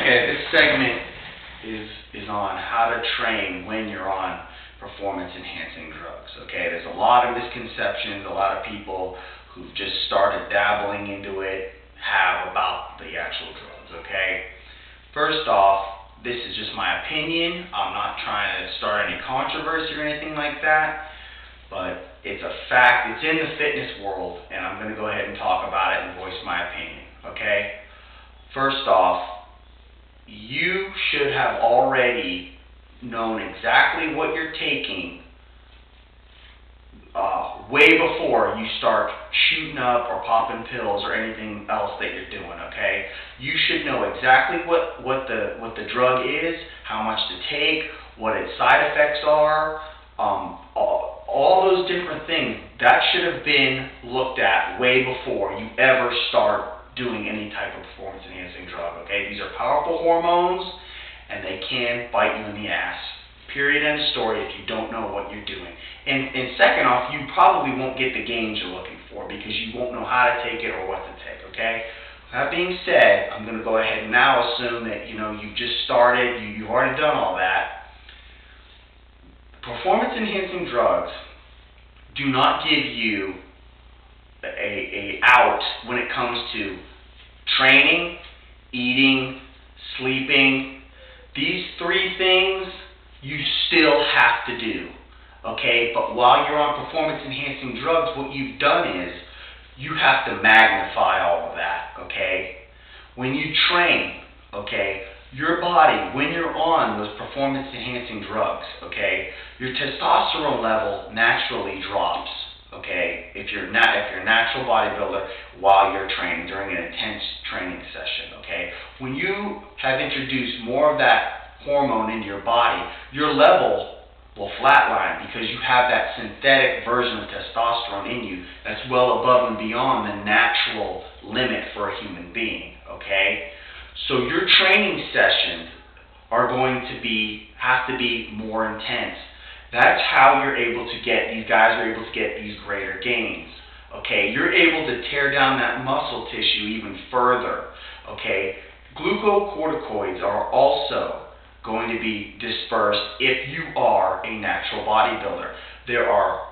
Okay, this segment is on how to train when you're on performance-enhancing drugs. Okay, there's a lot of misconceptions. A lot of people who've just started dabbling into it have about the actual drugs. Okay, first off, this is just my opinion. I'm not trying to start any controversy or anything like that, but it's a fact. It's in the fitness world, and I'm going to go ahead and talk about it and voice my opinion. Okay, first off, you should have already known exactly what you're taking way before you start shooting up or popping pills or anything else that you're doing, okay? You should know exactly what the drug is, how much to take, what its side effects are, all those different things. That should have been looked at way before you ever start doing any type of performance-enhancing drug, okay? These are powerful hormones, and they can bite you in the ass. Period, end of story, if you don't know what you're doing. And second off, you probably won't get the gains you're looking for because you won't know how to take it or what to take, okay? That being said, I'm going to go ahead and now assume that, you've just started, you've already done all that. Performance-enhancing drugs do not give you a out when it comes to training, eating, sleeping. These three things you still have to do, okay? But while you're on performance-enhancing drugs, what you've done is you have to magnify all of that, okay? When you train, okay, your body, when you're on those performance-enhancing drugs, okay, your testosterone level naturally drops. Okay, if you're a natural bodybuilder while you're training during an intense training session, okay, when you have introduced more of that hormone into your body, your level will flatline because you have that synthetic version of testosterone in you that's well above and beyond the natural limit for a human being, okay? So your training sessions are going to have to be more intense. That's how you're able to get, these guys are able to get these greater gains, okay? You're able to tear down that muscle tissue even further, okay? Glucocorticoids are also going to be dispersed if you are a natural bodybuilder. There are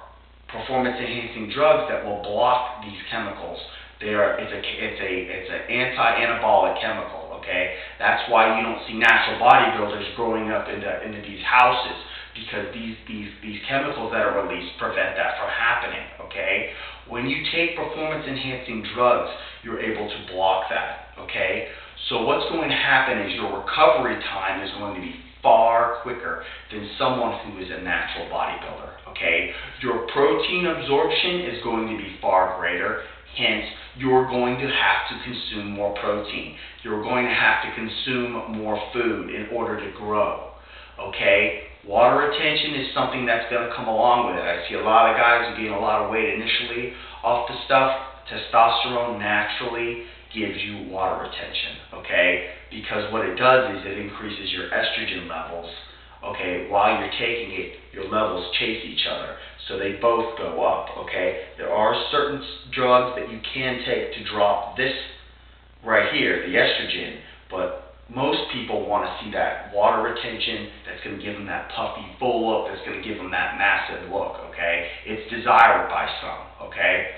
performance-enhancing drugs that will block these chemicals. It's an anti-anabolic chemical, okay? That's why you don't see natural bodybuilders growing up into these houses, because these chemicals that are released prevent that from happening, okay? When you take performance-enhancing drugs, you're able to block that, okay? So what's going to happen is your recovery time is going to be far quicker than someone who is a natural bodybuilder, okay? Your protein absorption is going to be far greater, hence you're going to have to consume more protein. You're going to have to consume more food in order to grow, okay? Water retention is something that's going to come along with it. I see a lot of guys who gain a lot of weight initially off the stuff. Testosterone naturally gives you water retention, okay? Because what it does is it increases your estrogen levels, okay? While you're taking it, your levels chase each other, so they both go up, okay? There are certain drugs that you can take to drop this right here, the estrogen, but most people want to see that water retention that's going to give them that puffy, full look, that's going to give them that massive look, okay? It's desired by some, okay?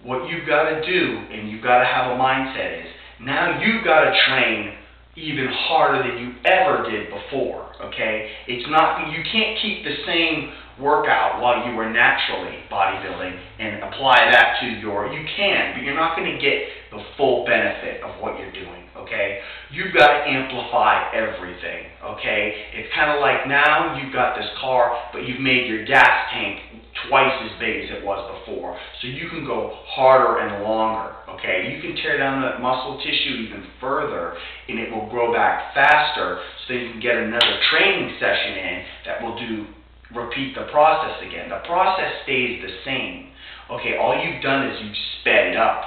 What you've got to do, and you've got to have a mindset, is now you've got to train even harder than you ever did before, okay? You can't keep the same workout while you were naturally bodybuilding and apply that to you can, but you're not going to get the full benefit of what you're doing, okay? You've got to amplify everything, okay? It's kind of like now you've got this car, but you've made your gas tank twice as big as it was before, so you can go harder and longer, okay? You can tear down that muscle tissue even further, and it will grow back faster, so you can get another training session in that will repeat the process again. The process stays the same, okay? All you've done is you've sped it up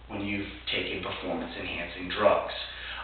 when you've taken performance-enhancing drugs.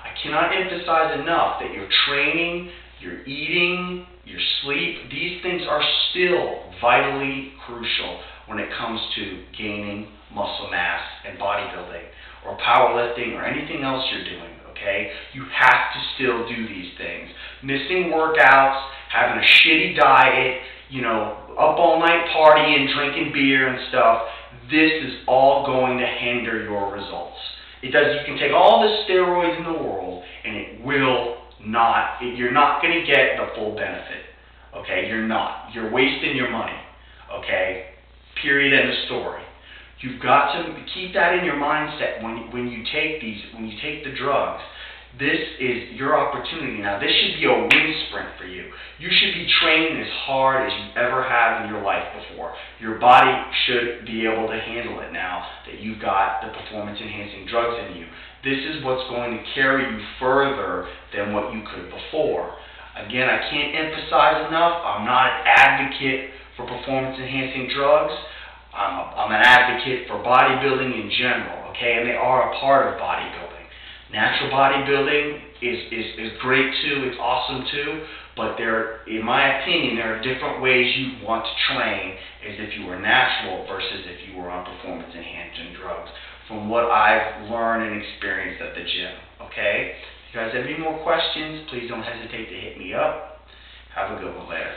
I cannot emphasize enough that your training, your eating, your sleep, these things are still vitally crucial when it comes to gaining muscle mass and bodybuilding or powerlifting or anything else you're doing, okay? You have to still do these things. Missing workouts, having a shitty diet, you know, up all night partying, drinking beer and stuff, this is all going to hinder your results. You can take all the steroids in the world and it will not, you're not going to get the full benefit. Okay, you're not. You're wasting your money. Okay, period, end of story. You've got to keep that in your mindset when you take the drugs. This is your opportunity. Now, this should be a wind sprint for you. You should be training as hard as you ever have in your life before. Your body should be able to handle it now that you've got the performance-enhancing drugs in you. This is what's going to carry you further than what you could before. Again, I can't emphasize enough, I'm not an advocate for performance-enhancing drugs. I'm an advocate for bodybuilding in general, okay? And they are a part of bodybuilding. Natural bodybuilding is great too, it's awesome too, but in my opinion, there are different ways you want to train as if you were natural versus if you were on performance-enhancing drugs, from what I've learned and experienced at the gym, okay? If you guys have any more questions, please don't hesitate to hit me up. Have a good one later.